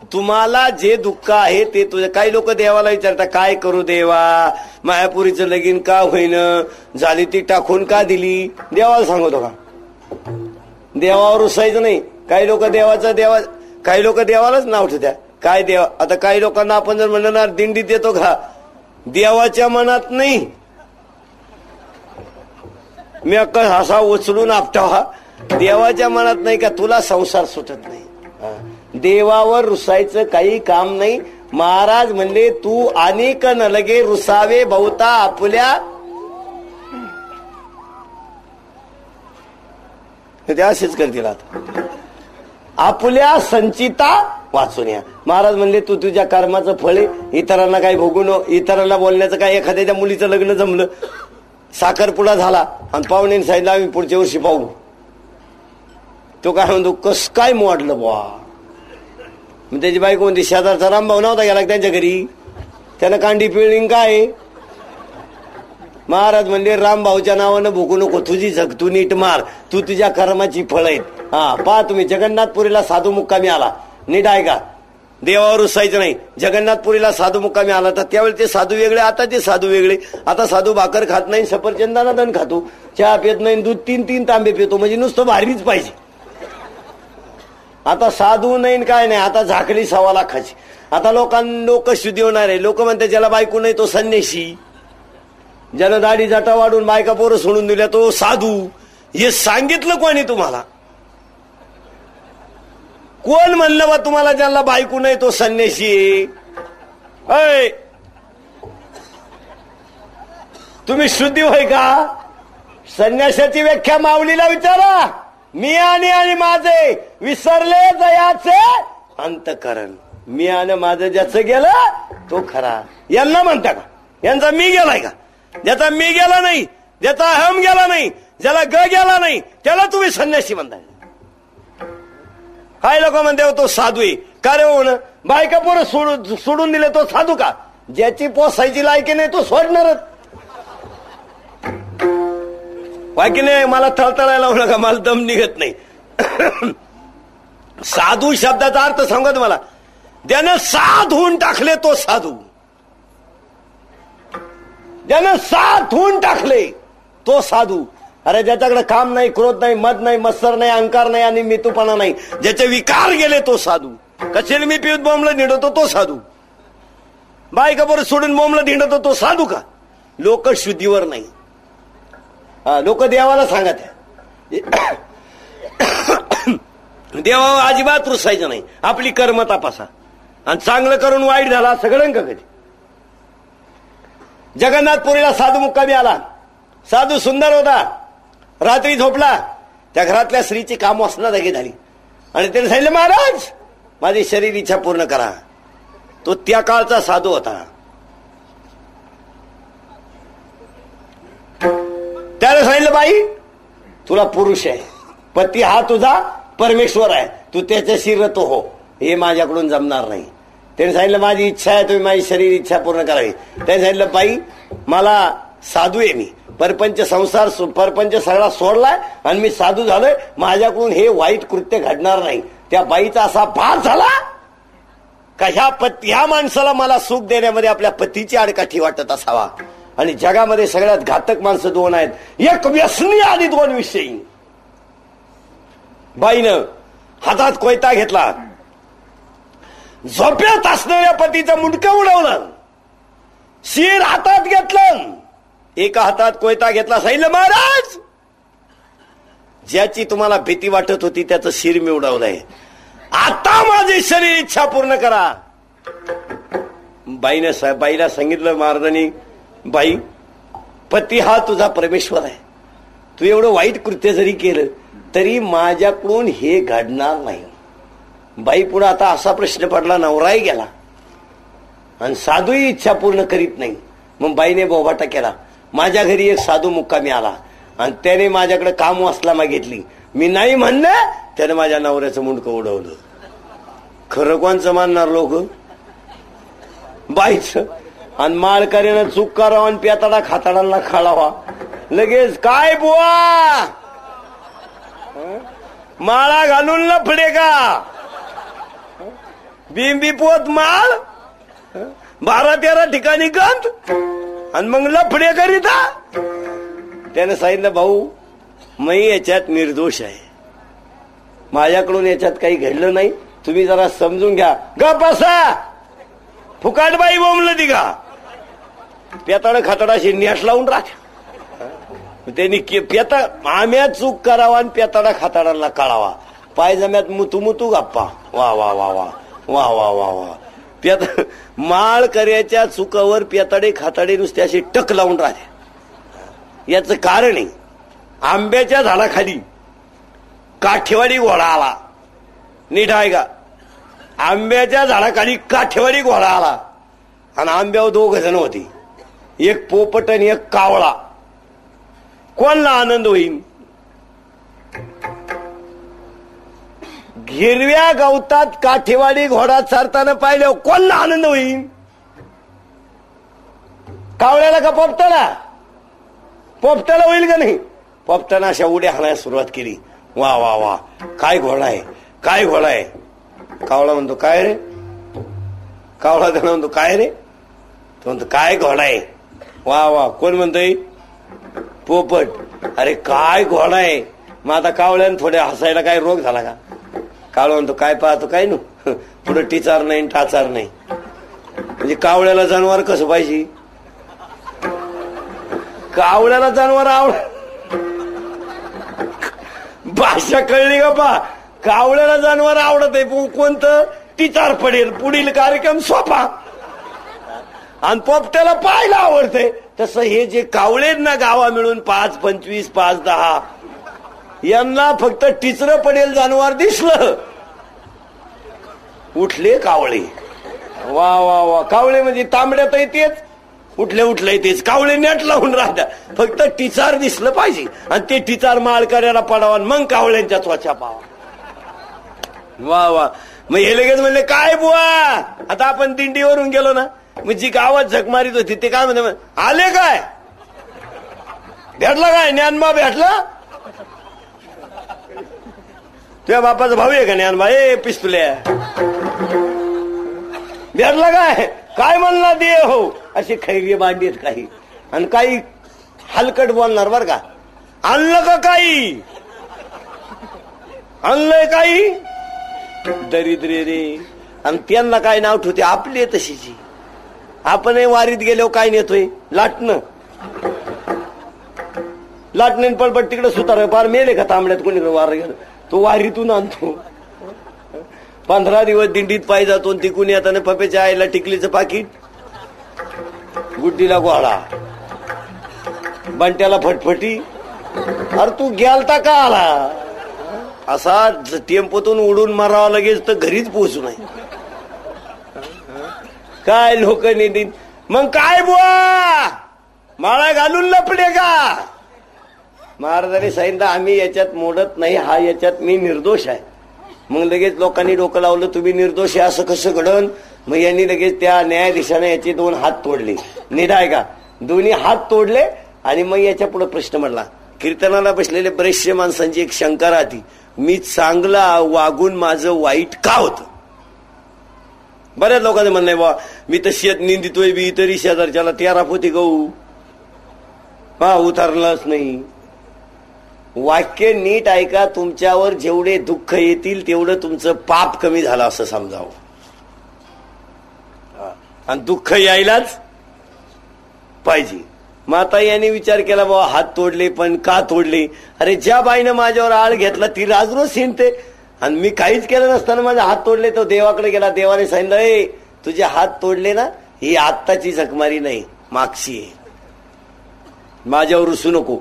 तुम्हाला जे दुःख आहे ते तुझे. काही लोक देवाला विचारतात काय करू देवा, मायापुरीचं लगीन का होईन, झाली ती टाकून का दिली. देवाला सांगतो का? देवावर रुसायचं नाही. काही लोक काही लोक देवालाच नाव ठेवत्या. काय देवा, आता काही लोकांना आपण जर म्हणलं ना दिंडीत येतो का, देवाच्या मनात नाही. मी अक्का हसा उचलून आपटावा, देवाच्या मनात नाही का तुला संसार सुटत नाही. देवावर रुसायचं काही काम नाही. महाराज म्हणले तू अनेक न लगे रुसावे बहुता आपल्या. ते असेच करतील आता. आपल्या संचिता वाचून या. महाराज म्हणले तू तुझ्या कर्माचं फळ आहे. इतरांना काही भोगू नको. इतरांना बोलण्याचं काय. एखाद्या मुलीचं लग्न जमलं, साखरपुडा झाला आणि पाहुणे सांगितलं आम्ही पुढच्या वर्षी पाहू. तो काय म्हणतो कस काय मोडलं बुवा. मग त्याची बायको म्हणते शेजारचा रामभाऊ नव्हता गेला त्यांच्या घरी, त्यानं कांडी पिळली काय. महाराज म्हणले रामभाऊच्या नावानं भोगू नको. तुझी जग तू नीट मार. तू तुझ्या कर्माची फळ आहेत. हा पहा तुम्ही जगन्नाथपुरीला साधू मुक्कामी आला. नीट आहे का? देवावर रुसायचं नाही. जगन्नाथपुरीला साधू मुक्कामी आला तर त्यावेळी ते साधू वेगळे, आता ते साधू वेगळे. आता साधू भाकर खात नाही, सफरचंदाना दण खातो, चहा पित नाही, दूध 3-3 तांबे पितो. म्हणजे नुसतं भारीच पाहिजे. आता साधू नाही काय नाही, आता झाकली 1.25 लाखाची. आता लोक शुद्धी होणार आहे. लोक म्हणते ज्याला बायको नाही तो संन्यासी, ज्याला दाढी जाटा वाढून बायका पोरं सोडून दिल्या तो साधू. हे सांगितलं कोणी तुम्हाला? कोण म्हणलं बा तुम्हाला ज्याला बायको नाही तो संन्यासी? तुम्ही शुद्धी होय का? संन्यासाची व्याख्या माऊलीला विचारा. मी आणि माझे विसरले जयाचे अंतकरण. मी आणि माझं ज्याचं गेलं तो खरा. यांना म्हणता का? यांचा मी गेलाय का? ज्याचा मी गेला नाही, ज्याचा हम गेला नाही, ज्याला ग गेला नाही त्याला तुम्ही संन्यासी म्हणताय. काय लोक म्हणते तो साधू आहे का रे? होणं बायका पोरं सोडून दिले तो साधू का? ज्याची पोसायची लायकी नाही तो सोडणारच. बाकी नाही मला थळथळायला लावू नका, मला दम निघत नाही. साधू शब्दाचा अर्थ सांगत मला. ज्यानं साधून टाकले तो साधू. ज्यानं साधून टाकले तो साधू. अरे ज्याच्याकडे काम नाही, क्रोध नाही, मद नाही, मत्सर नाही, अहंकार नाही आणि मितूपणा नाही, ज्याचे विकार गेले तो साधू. कशेल मी पिऊत बोंबलं धिंडतो तो साधू. बायका बरोबर सोडून बोंबलं धिंडतो तो साधू का? लोक शुद्धीवर नाही. लोक देवाला सांगत. देवावर अजिबात रुसायचं नाही. आपली कर्म तपासा आणि चांगलं करून वाईट झाला सगळं का कधी. जगन्नाथपुरीला साधू मुक्कामी आला. साधू सुंदर होता. रात्री झोपला. त्या घरातल्या स्त्रीची काम वासना जागी झाली आणि त्याने सांगितलं महाराज माझी शरीर इच्छा पूर्ण करा. तो त्या काळचा साधू होता. त्याने सांगितलं बाई तुला पुरुष आहे, पती हा तुझा परमेश्वर आहे, तू त्याच्याशी रतो हो, हे माझ्याकडून जमणार नाही. त्याने सांगितलं माझी इच्छा आहे तुम्ही माझी शरीर इच्छा पूर्ण करावी. त्याने सांगितलं बाई मला साधू आहे, मी परपंच संसार परपंच सगळा सोडलाय आणि मी साधू झालोय, माझ्याकडून हे वाईट कृत्य घडणार नाही. त्या बाईचा असा भार झाला का ह्या माणसाला मला सुख देण्यामध्ये आपल्या पतीची आडकाठी वाटत असावा. आणि जगामध्ये सगळ्यात घातक माणसं 2 आहेत, एक व्यसनी आणि 2 विषयी. बाईनं हातात कोयता घेतला, झोपेत असणाऱ्या पतीचं मुंडकं उडवलं, शिर हातात घेतलं, एका हातात कोयता घेतला. सांगितलं महाराज ज्याची तुम्हाला भीती वाटत होती त्याचं शिर मी उडवलंय, आता माझी शरीर इच्छा पूर्ण करा. बाईला सांगितलं महाराजांनी बाई पती हा तुझा परमेश्वर आहे, तू एवढं वाईट कृत्य जरी केलं तरी माझ्याकडून हे घडणार नाही. बाई पुढे आता असा प्रश्न पडला, नवराही गेला आणि साधूही इच्छा पूर्ण करीत नाही. मग बाईने बोभाटा केला. माझ्या घरी एक साधू मुक्कामी आला आणि त्याने माझ्याकडे काम वासना मागितली, मी नाही म्हणलं, त्याने माझ्या नवऱ्याचं मुंडकं उडवलं. खरं कोणचं मानणार लोक? बाईचं. आणि माळकरीनं चूक करावं आणि पेताडा खाताडांना खाळावा. लगेच काय बुवा माळा घालून लफडे का? बिंबी पोत माळ 12-13 ठिकाणी गंध आणि मग लफडे करीता. त्याने सांगितलं भाऊ मी याच्यात निर्दोष आहे, माझ्याकडून याच्यात काही घडलं नाही, तुम्ही जरा समजून घ्या. ग बसा फुकाटबाई बोंबलं ती का पेताड खाताडाशी नेट लावून राहत्या. त्यांनी पेता आम्या चूक करावा आणि पेताडा खाताडाला कळावा. पायजम्यात मुतू मुतू गप्पा. वा वा वा वा वा वा वा वा. माळ कर्याच्या चुकावर पेताडे खाताडे नुसते असे टक लावून राहते. याच कारण आहे आंब्याच्या झाडाखाली काठेवाडी घोडा आला. नीट आहे का? आंब्याच्या झाडाखाली काठेवाडी घोडा आला आणि आंब्यावर 2 जण होती, एक पोपट आणि एक कावळा. कोणला आनंद होईल? हिरव्या गवतात काठेवाडी घोडा चरताना पाहिल्यावर कोणला आनंद होईल? कावळ्याला का पोपटाला? पोपटाला होईल का नाही? पोपटानं अशा उड्या हाणायला सुरुवात केली. वा वा वा काय घोडा आहे, काय घोडा आहे. कावळा म्हणतो काय रे? कावळा त्याला म्हणतो काय रे? तो म्हणतो काय घोडा आहे. वा वा कोण म्हणतोय? पोपट. अरे काय घोडा आहे. मग आता कावळ्यानं थोड्या हसायला काय रोग झाला का? कावळा म्हणतो काय पाहतो काय नु पुढे टिचार नाही टाचार नाही. म्हणजे कावळ्याला जनावर कसं पाहिजे? कावळ्याला जनावर आवड भाषा कळली का पा? कावळ्याला जनावर आवडत आहे कोणतं? टिचार पडेल पुढील कार्यक्रम सोपा. आणि पोपट्याला पाहायला आवडते. तसं हे जे कावळे ना गावा मिळून 5, 25, 5, 10 यांना फक्त टिचर पडेल जनावर दिसलं उठले कावळे. वा वा वा. कावळे म्हणजे तांबड्यात तेच उठले उठले तेच कावळे नेट लावून राहतात. फक्त टिचार दिसलं पाहिजे आणि ते टिचार माळ करायला पडावा मग कावळ्यांच्या त्वचा पावा. वा वा. मग हे लगेच म्हणले काय बुवा आता आपण दिंडीवरून गेलो ना मग जी गावात झक मारित होती ते काय म्हणते आले काय भेटला काय ज्ञानबा भेटला? तुझ्या बापाचा भाऊ आहे का ज्ञानबा? ए पिस्तुल्या भेटला काय? काय म्हणला दे हो. अशी खैरी बांडी आहेत काही आणि काही हलकट बोलणार बर का. आणलं का काही? आणलंय काही? दरिद्रे रे. आणि त्यांना काय नाव ठेवते आपली तशीची. आपण वारीत गेल्यावर काय नेतोय? लाटणं. लाटणं पडपट तिकडे सुतार पार मेले का तांबड्यात कोणी वार गेलं तो वारीतून आणतो. 15 दिवस दिंडीत पाय जातो तिकून येताना पप्याच्या आईला टिकलीचं पाकिट, गुड्डीला गोळा, बंट्याला फटफटी. अरे तू गेलता का आला? असा टेम्पोतून उडून मारावा लगेच तर घरीच पोहोचू नये. काय लोक नेतील. मग काय बुवा माळा घालून लपडे का? महाराजांनी सांगितलं आम्ही याच्यात मोडत नाही, हा याच्यात मी निर्दोष आहे. मग लगेच लोकांनी डोकं लावलं तुम्ही निर्दोष आहे असं कसं घडण? मग यांनी लगेच त्या न्यायाधीशाने याचे 2 हात तोडले. निधाय का? दोन्ही हात तोडले आणि मग याच्या पुढे प्रश्न म्हणला. कीर्तनाला बसलेले बरेचसे माणसांची एक शंका राहती मी चांगला वागून माझं वाईट का होतं? बऱ्याच लोकांचं म्हणणं आहे बा मी तर शेत निंदितोय बी तरी शेजारच्याला 13 पोती गहू हा उतरलाच नाही. वाक्य नीट ऐका. तुमच्यावर जेवढे दुःख येतील तेवढं तुमचं पाप कमी झालं असं समजावं. आणि दुःख यायलाच पाहिजे. माता यांनी विचार केला बाबा हात तोडले पण का तोडले? अरे ज्या बाईनं माझ्यावर आळ घेतला ती राजरोज शिंदते आणि मी काहीच केलं नसताना माझे हात तोडले. तो देवाकडे गेला. देवाने सांगितलं ए तुझे हात तोडले ना ही आत्ताची जखमारी नाही मागची आहे. माझ्यावर रुसू नको.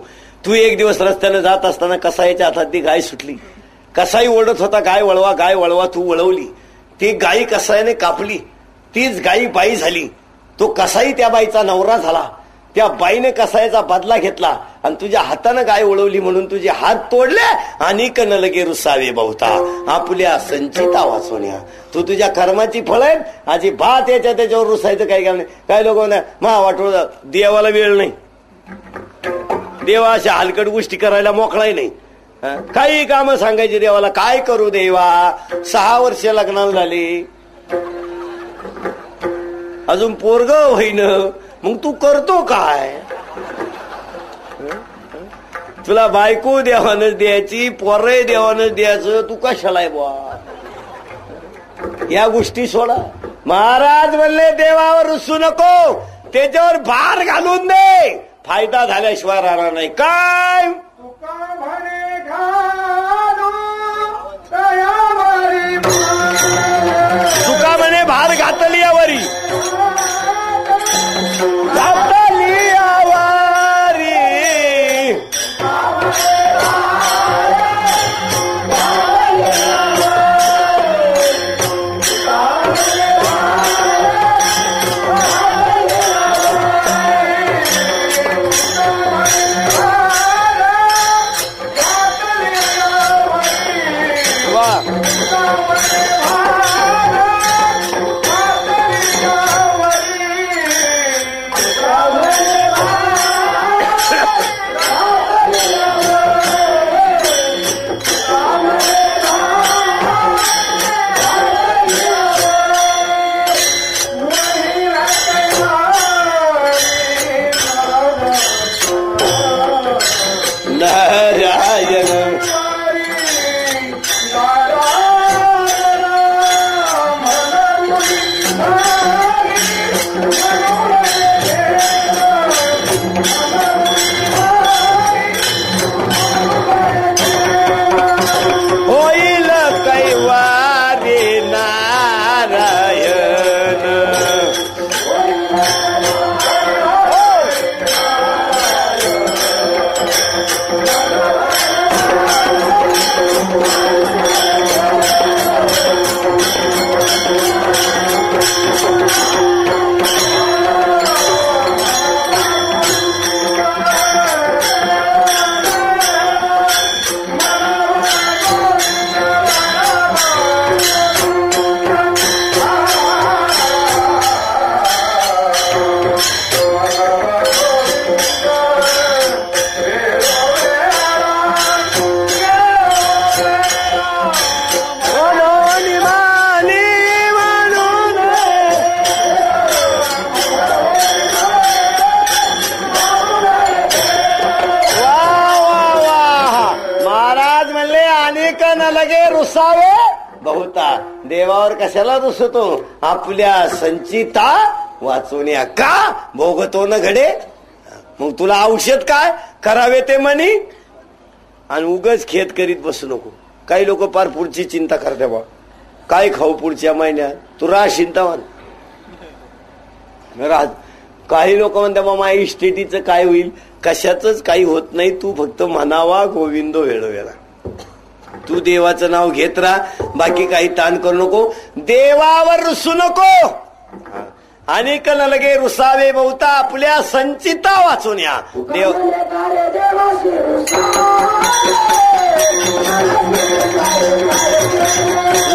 तू एक दिवस रस्त्याने जात असताना कसाईच्या हातात ती गाय सुटली. कसाई ओढत होता गाय वळवा गाय वळवा. तू वळवली. ती गायी कसाईने कापली. तीच गायी बाई झाली. तो कसाई त्या बाईचा नवरा झाला. त्या बाईने कसाईचा बदला घेतला आणि तुझ्या हातानं गाय वळवली म्हणून तुझे हात तोडले आणि कन लगे रुसावे बहुता आपल्या संचिता वाचवण्या. तू तुझ्या कर्माची फळ आहेत. आजी भात याच्या त्याच्यावर रुसायचं काही काम नाही. काय लोक मा वाटोळ देवाला वेळ नाही. देवा अशा हलकट गोष्टी करायला मोकळाही नाही. काही कामं सांगायची देवाला. काय करू देवा? 6 वर्ष लग्नाला झाली अजून पोरग होईन, मग तू करतो काय? तुला बायको देवानच द्यायची, पोरही देवानच द्यायचं, तू कशाला आहे बुवा? या गोष्टी सोडा. महाराज म्हणले देवावर रुसू नको, त्याच्यावर भार घालून दे, फायदा झाल्याशिवाय राहणार नाही. काय तुका म्हणे भार घातली यावरी, घातली यावरी. लगे रुसावे बहुता. देवावर कशाला रुसतो? आपल्या संचिता वाचवण्या का भोगतो न घडे. मग तुला औषध काय करावे ते म्हणी, आणि उगच खेत करीत बसू नको. काही लोक पार पुढची चिंता करते बा, काय खाऊ पुढच्या महिन्यात, तू राह चिंतावान राज. काही लोक म्हणते बा माझ्या इस्टेटीचं काय होईल, कशाच काही होत नाही, तू फक्त म्हणावा गोविंदो वेळोवेळा. तू देवाचं नाव घेत राहा, बाकी काही ताण करू नको, देवावर रुसू नको. आणि कल लगे रुसावे बहुता आपल्या संचिता वाचून या. देव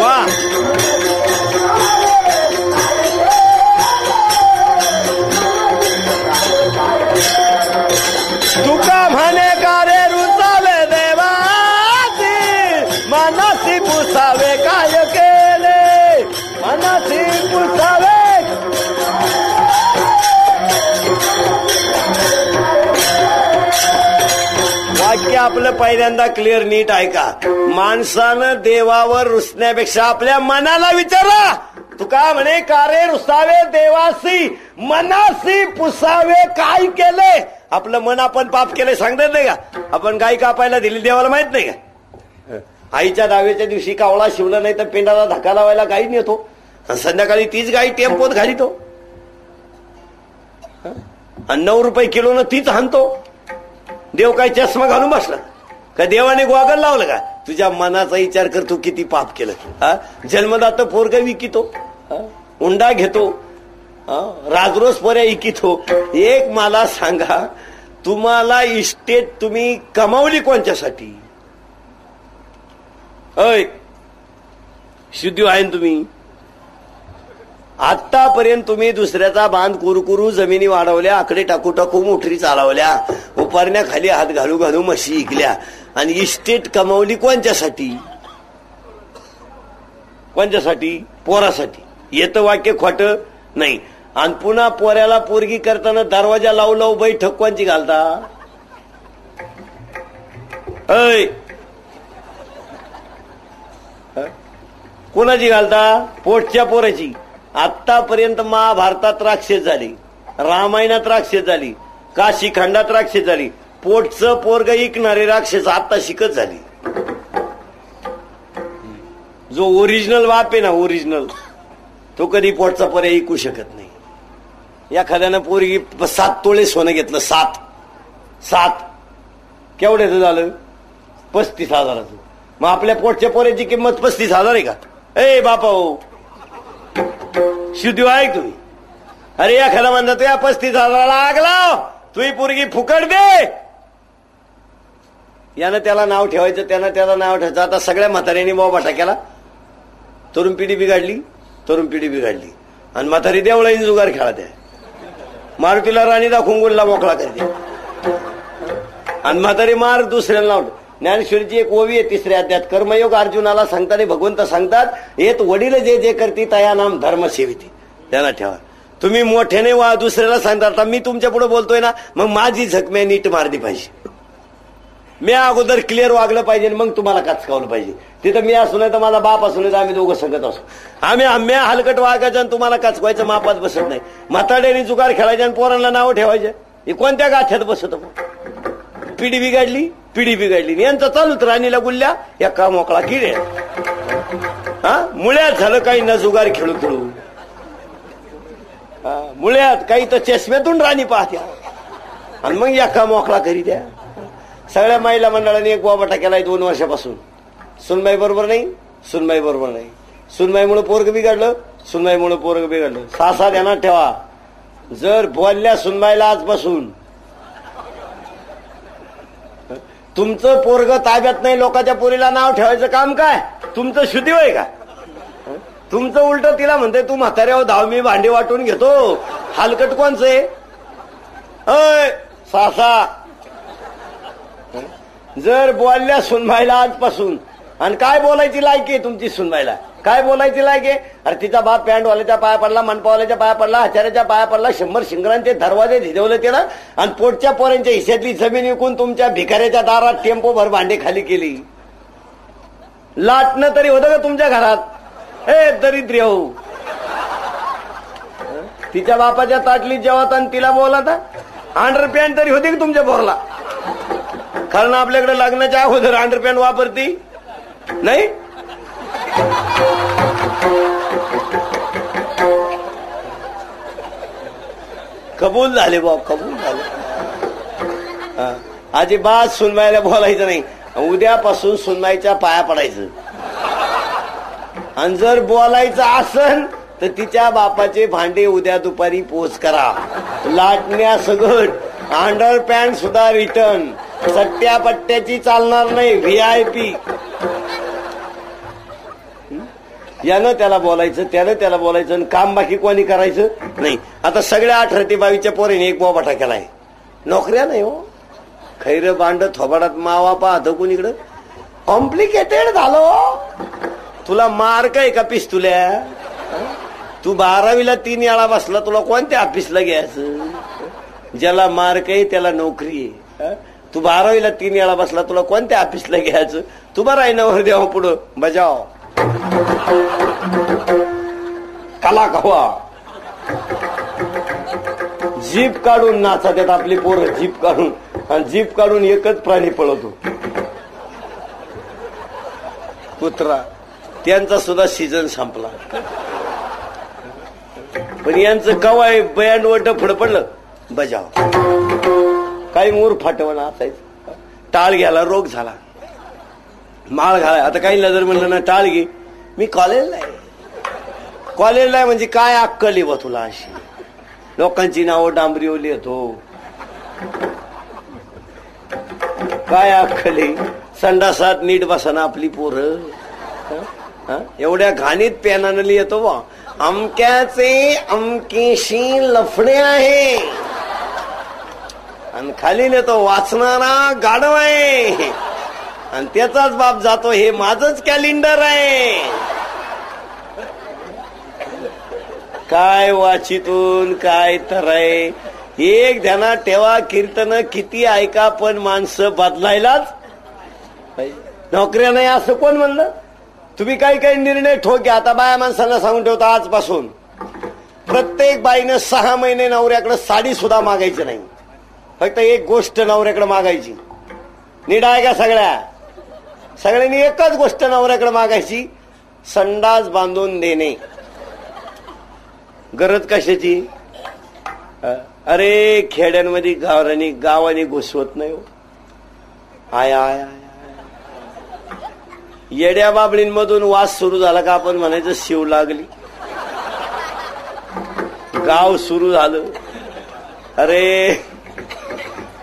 वा तुका म्हणे का रे रुसावे देवासी, मनासी पुसावे काय केले, मनासी पुसावे. वाक्य आपलं पहिल्यांदा क्लिअर नीट ऐका. माणसानं देवावर रुसण्यापेक्षा आपल्या मनाला विचारा. तुका म्हणे का रे रुसावे देवासी, मनासी पुसावे काय केले. आपलं मन आपण पाप केले सांगतात नाही का. आपण गाय कापायला दिली देवाला माहित नाही का. आईच्या दाव्याच्या दिवशी कावळा शिवला नाही तर पेंडाला धक्का लावायला गाई नेतो, संध्याकाळी तीच गाई टेम्पोत घालितो, आणि 9 रुपये किलोनं तीच हाणतो. देव काय चष्मा घालून बसला का, देवाने गोगल लावलं का. तुझ्या मनाचा विचार कर, तू किती पाप केलं. जन्मदात पोरग विकितो, उंडा घेतो, राजरोस पर्या इकितो. एक मला सांगा, तुम्हाला इस्टेट तुम्ही कमावली कोणच्यासाठी. अय शुद्धी आहे तुम्ही. आतापर्यंत तुम्ही दुसऱ्याचा बांध कुरकुरू जमिनी वाढवल्या, आकडे टाकू टाकू मोटरी चालवल्या, उपारण्याखाली हात घालू घालू म्हशी इकल्या, आणि इस्टेट कमावली कोणच्यासाठी. कोणच्यासाठी? पोरासाठी. येतं वाक्य खोटं नाही. आणि पुन्हा पोऱ्याला पोरगी करताना दरवाजा लावू लावू बैठक कोणची घालता? ऐ कोणाची घालता? पोटच्या पोराची. आतापर्यंत महाभारतात राक्षस झाली, रामायणात राक्षस झाली, काशी खंडात राक्षस झाली. पोटचं पोरग ऐकणारे राक्षस आता शिकत झाली. जो ओरिजिनल बाप आहे ना, ओरिजिनल, तो कधी पोटचा पोर ऐकू शकत नाही. एखाद्यानं पोरगी 7 तोळे सोनं घेतलं. 7 केवढ्याचं झालं? 35,000. मग आपल्या पोटच्या पोऱ्याची किंमत 35,000 आहे का? ए बापा हो, शुद्धी आहे तुम्ही. अरे एखादा म्हणता तू या 35,000 लागला, तुही पोरगी फुकट दे. यानं त्याला नाव ठेवायचं, त्यानं त्याला नाव ठेवायचं. आता सगळ्या म्हाताऱ्यांनी बाबा केला. तरुण पिढी बिघडली, तरुण पिढी बिघडली. आणि म्हातारी देवळाईन जुगार खेळत आहे. मारुतीला राणी दाखवून गुल्ला मोकळा करते. आणि म्हातारी मार दुसऱ्याला लावलं. ज्ञानेश्वरीची एक ओवी आहे 3ऱ्या अध्यायात. कर्मयोग अर्जुनाला सांगताना भगवंत सांगतात, येत वडील जे जे करती तया नाम धर्म सेविती. त्यांना ठेवा. तुम्ही मोठ्याने वा दुसऱ्याला सांगता. आता मी तुमच्या पुढे बोलतोय ना, मग माझी झकमे नीट मारली पाहिजे. मी अगोदर क्लिअर वागलं पाहिजे, मग तुम्हाला काचकावलं पाहिजे. तिथं मी असू नाही तर माझा बाप असू नाही तर आम्ही दोघं सांगत असू. आम्ही हलकट वागायचं आणि तुम्हाला काचकवायचं मापात बसत नाही. म्हाताड्याने जुगार खेळायचे आणि पोरांना नाव ठेवायचे. हे कोणत्या गाठ्यात बसत? पिढी बिघडली, पिढी बिघडली. यांचं चालूच राणीला गुल्ल्या एका मोकळा किडे. मुळ्यात झालं काही ना जुगार खेळू खेळू. मुळ्यात काही तर चष्म्यातून राणी पाहत्या आणि मग एका मोकळा करी द्या. सगळ्या महिला मंडळाने एक बोबाटा केलाय 2 वर्षापासून. सुनबाई बरोबर नाही, सुनबाई बरोबर नाही. सुनबाईमुळे पोरग बिघडलं, सुनबाईमुळे पोरग बिघडलं. सासा ध्यानात ठेवा, जर बोलल्या सुनबाईला आजपासून तुमचं पोरग ताब्यात नाही, लोकांच्या पोरीला नाव ठेवायचं काम काय? तुमचं शुद्धी होय का? तुमचं उलट तिला म्हणते तू म्हाताऱ्यावर धाव, मी भांडी वाटून घेतो. हलकट कोणचं आहे? अय सासा, जर बोलल्या सुनबाईला आजपासून, आणि काय बोलायची लायकी आहे तुमची सुनबाईला? काय बोलायची लायकी आहे? अरे तिचा बाप पॅन्टवाल्याच्या पाया पडला, मनपावाल्याच्या पाया पडला, आचार्याच्या पाया पडला, 100 शिंगरांचे दरवाजे झिजवले ते ना. आणि पोटच्या पोरांच्या हिश्यातली जमीन विकून तुमच्या भिकाऱ्याच्या दारात टेम्पो भर भांडी खाली केली. लाटणं तरी होतं का तुमच्या घरात? हे दरिद्री हो. तिच्या बापाच्या ताटलीत जेवत आणि तिला बोलता. अंडरपॅन्ट तरी होती की तुमच्या पोरला? कारण आपल्याकडे लग्नाच्या अगोदर अंडरपॅन्ट वापरती नाही. कबूल झाले बाप, कबूल झाले. अजिबात सुनबाईला बोलायचं नाही. उद्यापासून सुनबाईच्या पाया पडायचं. आणि जर बोलायचं असन तर तिच्या बापाचे भांडे उद्या दुपारी पोच करा. लाटण्या सगट, अंडरपॅन्ट सुद्धा रिटर्न. सट्ट्या पट्ट्याची चालणार नाही. VIP. यानं त्याला बोलायचं, त्यानं त्याला बोलायचं आणि काम बाकी कोणी करायचं नाही. आता सगळ्या 18 ते 22च्या पोरीने एक बोबाटा केलाय. नोकऱ्या नाही हो. खैर बांड थोबाडात मावा पाहतो कुणीकडं. कॉम्प्लिकेटेड झालो. तुला मार्क आहे का पिस्तुल्या? तू 12वीला 3 वेळा बसला, तुला कोणत्या ऑफिसला घ्यायचं? ज्याला मार्क आहे त्याला नोकरी आहे. तू 12वीला 3 वेळा बसला, तुला कोणत्या ऑफिसला घ्यायचं? तू बरं आहे नवर देवा पुढं बजाव. कला कवा जीप काढून नाचतात आपली पोरं. जीप काढून, आणि जीप काढून एकच प्राणी पळवतो, कुत्रा. त्यांचा सुद्धा सीझन संपला. पण यांचं कवाय बँड वट पुढं पडलं बजाव. काही मूर फाटवणं असायचं. टाळ घ्यायला रोग झाला, माळ घालाय. आता काही जर म्हणलं ना टाळ घे, मी कॉलेजला आहे. कॉलेजला आहे म्हणजे काय अक्कल आहे तुला? अशी लोकांची नावं डांबरीवर लिहितो. काय अक्कल आहे? संडासात नीट बसाना आपली पोरं. एवढ्या घाणीत पेनानं लिहितो बा, अमक्याचे अमकेशी लफडे आहे. आणि खाली लिहितो वाचणारा गाढव आहे. आणि त्याचाच बाप जातो हे माझंच कॅलेंडर आहे. काय वाचितून काय तर आहे. एक ध्यानात ठेवा, कीर्तन किती ऐका पण माणसं बदलायलाच पाहिजे. नोकऱ्या नाही असं कोण म्हणलं? तुम्ही काही काही निर्णय ठोके. आता बाया माणसांना सांगून ठेवता, आजपासून प्रत्येक बाईनं 6 महिने नवऱ्याकडे साडी सुद्धा मागायची नाही. फक्त एक गोष्ट नवऱ्याकडे मागायची. नीट आहे का? सगळ्यांनी एकच गोष्ट नवऱ्याकडे मागायची, संडास बांधून देणे. गरज कशाची? अरे खेड्यांमध्ये गावाने घुसवत नाही हो. आय येड्या बाबळींमधून वास सुरू झाला का आपण म्हणायचं शिव लागली. गाव सुरू झालं. अरे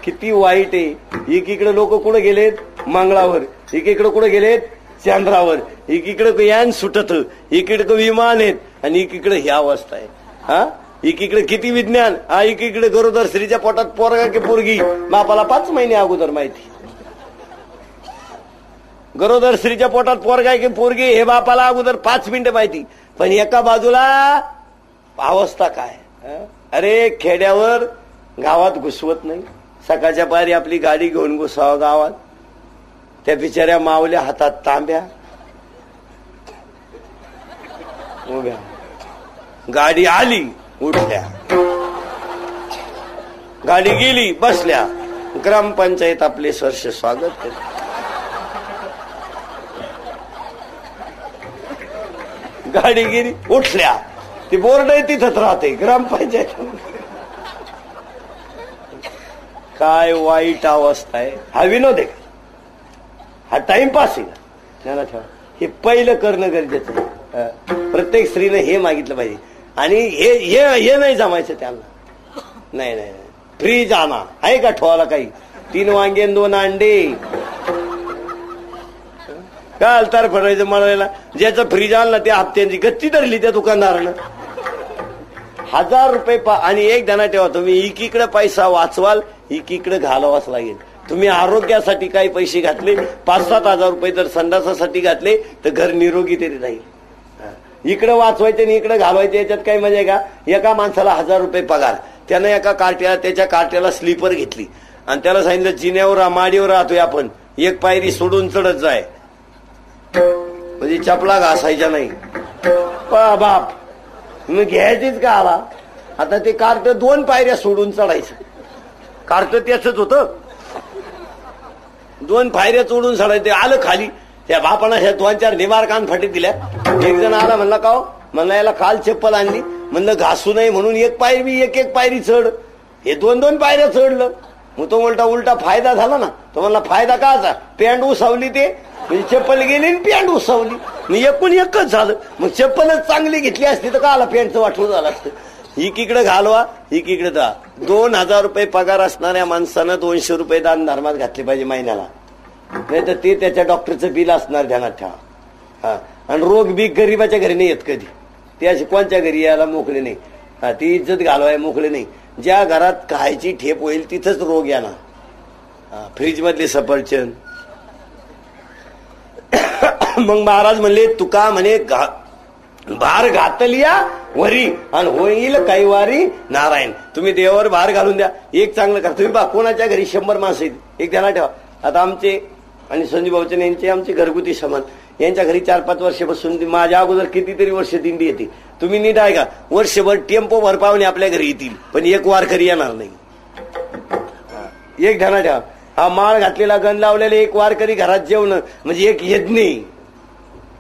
किती वाईट आहे. एकीकडे लोक कुठे गेलेत? मंगळावर. एकीकडे कुठे गेलेत? चंद्रावर. एकीकडे यान सुटत, एकीकडे विमान आहेत, आणि एकीकडे ही अवस्था आहे. हा, एकीकडे किती विज्ञान. हा, एकीकडे गरोदर स्त्रीच्या पोटात पोरगा की पोरगी बापाला 5 महिने अगोदर माहिती. गरोदर स्त्रीच्या पोटात पोरगा की पोरगी हे बापाला अगोदर 5 मिनिटं माहिती. पण एका बाजूला अवस्था काय. अरे खेड्यावर गावात घुसवत नाही. सकाळच्या पारी आपली गाडी घेऊन घुसावं गावात. त्या बिचाऱ्या मावल्या हातात तांब्या उभ्या. गाडी आली, उठल्या. गाडी गेली, बसल्या. ग्रामपंचायत आपले सहर्ष स्वागत करते. गाडी गेली, उठल्या. ती बोर्ड आहे तिथंच राहते ग्रामपंचायत. काय वाईट अवस्था आहे. हा विनोद आहे, हा टाइमपास आहे. ध्यानात ठेवा, हे पहिलं करणं गरजेचं आहे. प्रत्येक स्त्रीने हे मागितलं पाहिजे. आणि हे नाही जमायचं त्यांना. नाही नाही, फ्रीज आणा. आहे का ठेवायला काही? 3 वांगे 2 अंडे. काल तर फरायचं म्हणायला, ज्याचं फ्रीज आणला त्या हप्त्यांची गच्ची धरली त्या दुकानदारानं. 1000 रुपये. आणि एक ध्यानात ठेवा, तुम्ही एकीकडे पैसा वाचवाल, एकीकडे घालवाच लागेल. तुम्ही आरोग्यासाठी काही पैसे घातले, 5-7 हजार रुपये जर संडासासाठी घातले तर घर निरोगी तरी राहील. इकडे वाचवायचे आणि इकडे घालवायचे, याच्यात काही मजा आहे का? एका माणसाला 1000 रुपये पगार. त्यानं एका त्याच्या कार्ट्याला स्लीपर घेतली आणि त्याला सांगितलं जिन्यावर माडीवर राहतोय आपण, 1 पायरी सोडून चढत जाय, म्हणजे चपला घासायच्या नाही. बाप मग घ्यायचीच का आला? आता ते कार्ट 2 पायऱ्या सोडून चढायचं. कार्ट त्याच होतं, 2 पायऱ्या चढून चढायचं. आलं खाली. त्या बापानं ह्या 2-4 निवार कान फाटी दिल्या. एक जण आला, म्हणला का हो? म्हणला याला काल चप्पल आणली. म्हणलं घासू नये म्हणून 1 पायरी चढ. हे 2-2 पायऱ्या चढलं. मग तो उलटा फायदा झाला ना. तो म्हणला फायदा काचा? पॅन्ट उसवली, ते म्हणजे चप्पल गेली आणि पॅन्ट उसवली. मग एकूण एकच झालं. मग चप्पलच चांगली घेतली असती तर काला पॅन्टचं वाटून झालं असतं. एकीकडे घालवा, एकीकडे जा. 2000 रुपये पगार असणाऱ्या माणसानं 200 रुपये दान धर्मात घातले पाहिजे महिन्याला. नाही तर ते त्याच्या डॉक्टरचं बिल असणार. ध्यानात ठेवा. हा, आणि रोग बी गरीबाच्या घरी नाही येत कधी. ते असे कोणत्या घरी यायला मोकळे नाही. हा, ती इज्जत घालवाय मोकळे नाही. ज्या घरात खायची ठेप होईल तिथंच रोग येणार. फ्रीज मधले सफरचंद. मग महाराज म्हणले, तुका म्हणे भार घातलिया वरी आणि होईल काही वारी नारायण. तुम्ही देवावर भार घालून द्या. एक चांगलं करा. तुम्ही बा कोणाच्या घरी 100 माणसं आहेत, एक ध्यानात ठेवा. आता आमचे आणि संजू भाऊचे यांचे आमचे घरगुती समान. यांच्या घरी 4-5 वर्ष बसून माझ्या अगोदर कितीतरी वर्ष दिंडी येते. तुम्ही नीट आहे का? वर्षभर टेम्पो भर पाहुणे आपल्या घरी येतील, पण एक वारकरी येणार नाही. एक ध्यानात ठेवा. हा माळ घातलेला, गण लावलेला एक वारकरी घरात जेवण म्हणजे एक यज्ञ.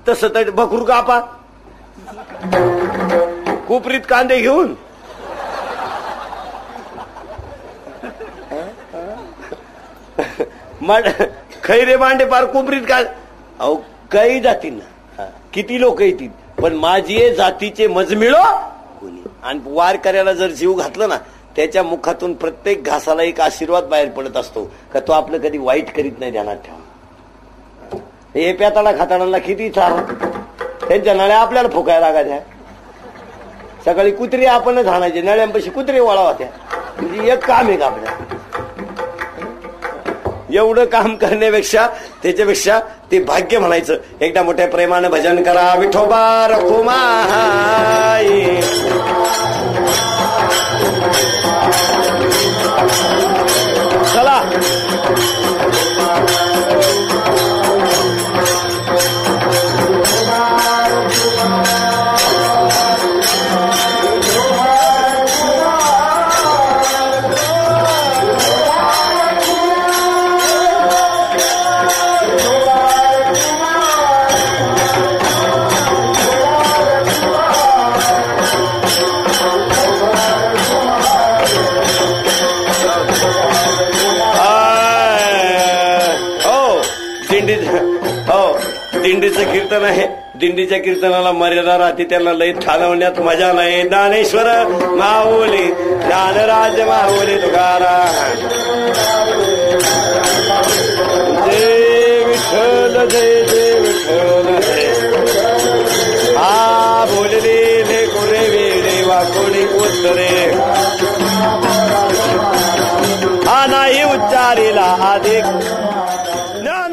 तसं तर बकरू कापा, कोपरीत कांदे घेऊन खैरे मांडे पार कोपरीत का. अहो काही जातील ना, किती लोक येतील, पण माझी जातीचे मजमिळो कोणी. आणि वारकऱ्याला जर जीव घातलं ना, त्याच्या मुखातून प्रत्येक घासाला एक आशीर्वाद बाहेर पडत असतो का तो आपलं कधी वाईट करीत नाही. ध्यानात ठेवा. हे प्याताळा खाताळांना किती चार, त्यांच्या नळ्या आपल्याला फुकायला लागायच्या. सकाळी कुत्रे आपणच हाणायचे, नळ्यांपाशी कुत्रे वळावा त्या. म्हणजे एक काम आहे का आपल्या? एवढं काम करण्यापेक्षा त्याच्यापेक्षा ते भाग्य म्हणायचं. एकदा मोठ्या प्रेमानं भजन करा. विठोबा रखुमाई दिंडीचं कीर्तन आहे. दिंडीच्या कीर्तनाला मर्यादा राहते, त्यांना लई ठाणवण्यात मजा नाही. ज्ञानेश्वर माऊली ज्ञानराज माऊली तुकाराम. जय विठ्ठल जय जय विठ्ठल जय. हा बोलले ले कोरे वेळे वाकोणी उत्तरे. हा नाही उच्चारीला अधिक ज्ञान